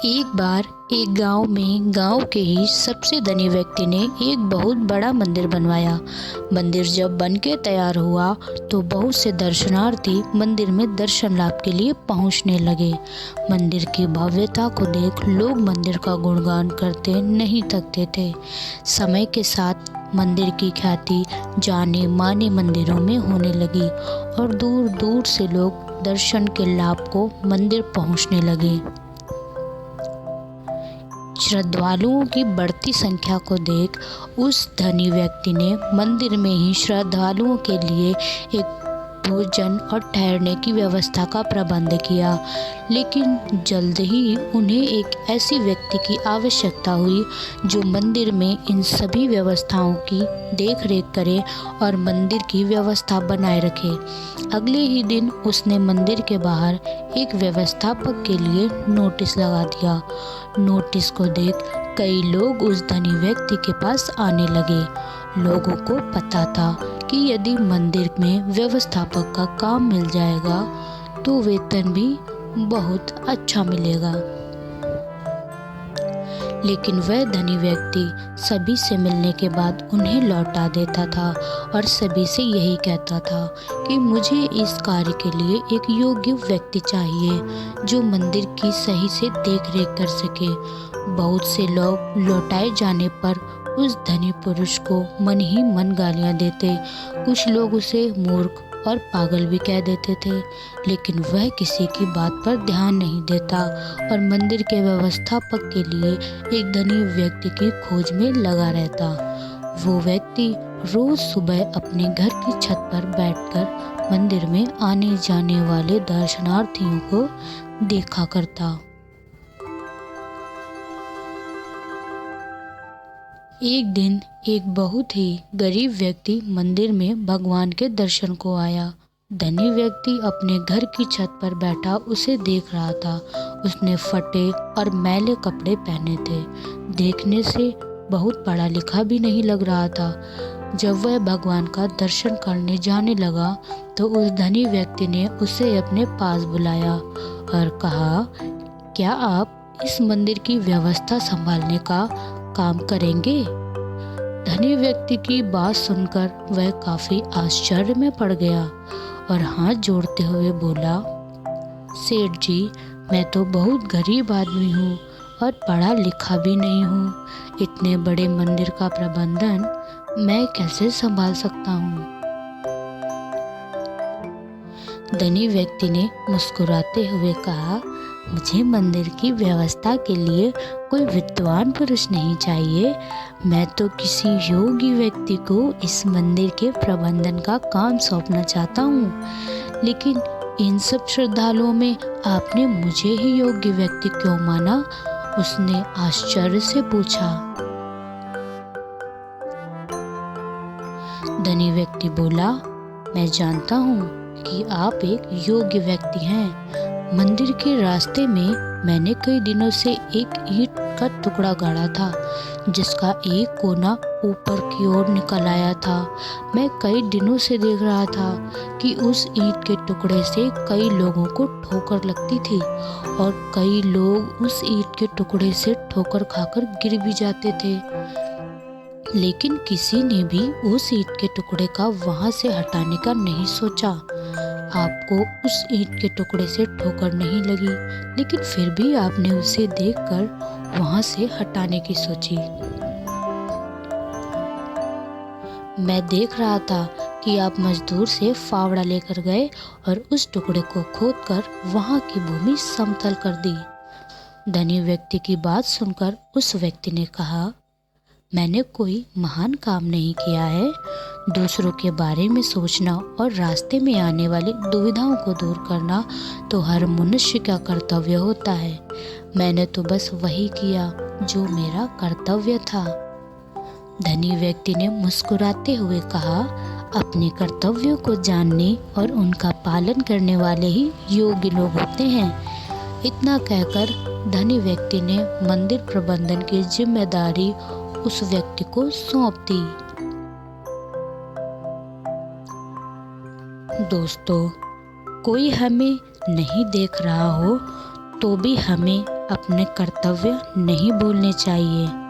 एक बार एक गांव में गांव के ही सबसे धनी व्यक्ति ने एक बहुत बड़ा मंदिर बनवाया। मंदिर जब बन के तैयार हुआ तो बहुत से दर्शनार्थी मंदिर में दर्शन लाभ के लिए पहुंचने लगे। मंदिर की भव्यता को देख लोग मंदिर का गुणगान करते नहीं थकते थे। समय के साथ मंदिर की ख्याति जाने माने मंदिरों में होने लगी और दूर दूर से लोग दर्शन के लाभ को मंदिर पहुंचने लगे। श्रद्धालुओं की बढ़ती संख्या को देख उस धनी व्यक्ति ने मंदिर में ही श्रद्धालुओं के लिए एक भोजन और ठहरने की व्यवस्था का प्रबंध किया। लेकिन जल्द ही उन्हें एक ऐसी व्यक्ति की आवश्यकता हुई जो मंदिर में इन सभी व्यवस्थाओं की देखरेख करे और मंदिर की व्यवस्था बनाए रखे। अगले ही दिन उसने मंदिर के बाहर एक व्यवस्थापक के लिए नोटिस लगा दिया। नोटिस को देख कई लोग उस धनी व्यक्ति के पास आने लगे। लोगों को पता था कि यदि मंदिर में व्यवस्थापक का काम मिल जाएगा तो वेतन भी बहुत अच्छा मिलेगा। लेकिन वह धनी व्यक्ति सभी से मिलने के बाद उन्हें लौटा देता था और सभी से यही कहता था कि मुझे इस कार्य के लिए एक योग्य व्यक्ति चाहिए जो मंदिर की सही से देखरेख कर सके। बहुत से लोग लौटाए जाने पर उस धनी पुरुष को मन ही मन गालियां देते। कुछ लोग उसे मूर्ख और पागल भी कह देते थे, लेकिन वह किसी की बात पर ध्यान नहीं देता और मंदिर के व्यवस्थापक के लिए एक धनी व्यक्ति की खोज में लगा रहता। वो व्यक्ति रोज सुबह अपने घर की छत पर बैठकर मंदिर में आने जाने वाले दर्शनार्थियों को देखा करता। एक दिन एक बहुत ही गरीब व्यक्ति मंदिर में भगवान के दर्शन को आया। धनी व्यक्ति अपने घर की छत पर बैठा उसे देख रहा था। उसने फटे और मैले कपड़े पहने थे। देखने से बहुत पढ़ा लिखा भी नहीं लग रहा था। जब वह भगवान का दर्शन करने जाने लगा तो उस धनी व्यक्ति ने उसे अपने पास बुलाया और कहा, क्या आप इस मंदिर की व्यवस्था संभालने का काम करेंगे? धनी व्यक्ति की बात सुनकर वह काफी आश्चर्य में पड़ गया और हाथ जोड़ते हुए बोला, सेठ जी, मैं तो बहुत गरीब आदमी हूँ और पढ़ा लिखा भी नहीं हूँ। इतने बड़े मंदिर का प्रबंधन मैं कैसे संभाल सकता हूँ? धनी व्यक्ति ने मुस्कुराते हुए कहा, मुझे मंदिर की व्यवस्था के लिए कोई विद्वान पुरुष नहीं चाहिए। मैं तो किसी योग्य व्यक्ति को इस मंदिर के प्रबंधन का काम सौंपना चाहता हूँ। लेकिन इन सब श्रद्धालुओं में आपने मुझे ही योग्य व्यक्ति क्यों माना? उसने आश्चर्य से पूछा। धनी व्यक्ति बोला, मैं जानता हूँ कि आप एक योग्य व्यक्ति हैं। मंदिर के रास्ते में मैंने कई दिनों से एक ईंट का टुकड़ा गाड़ा था जिसका एक कोना ऊपर की ओर निकल आया था। मैं कई दिनों से देख रहा था कि उस ईंट के टुकड़े से कई लोगों को ठोकर लगती थी और कई लोग उस ईंट के टुकड़े से ठोकर खाकर गिर भी जाते थे। लेकिन किसी ने भी उस ईंट के टुकड़े का वहां से हटाने का नहीं सोचा। आपको उस ईंट के टुकड़े से ठोकर नहीं लगी, लेकिन फिर भी आपने उसे देखकर वहां से हटाने की सोची। मैं देख रहा था कि आप मजदूर से फावड़ा लेकर गए और उस टुकड़े को खोदकर वहां की भूमि समतल कर दी। धनी व्यक्ति की बात सुनकर उस व्यक्ति ने कहा, मैंने कोई महान काम नहीं किया है। दूसरों के बारे में सोचना और रास्ते में आने वाली दुविधाओं को दूर करना तो हर मनुष्य का कर्तव्य होता है। मैंने तो बस वही किया जो मेरा कर्तव्य था। धनी व्यक्ति ने मुस्कुराते हुए कहा, अपने कर्तव्यों को जानने और उनका पालन करने वाले ही योग्य लोग होते हैं। इतना कहकर धनी व्यक्ति ने मंदिर प्रबंधन की जिम्मेदारी उस व्यक्ति को सौंप दी। दोस्तों, कोई हमें नहीं देख रहा हो तो भी हमें अपने कर्तव्य नहीं भूलने चाहिए।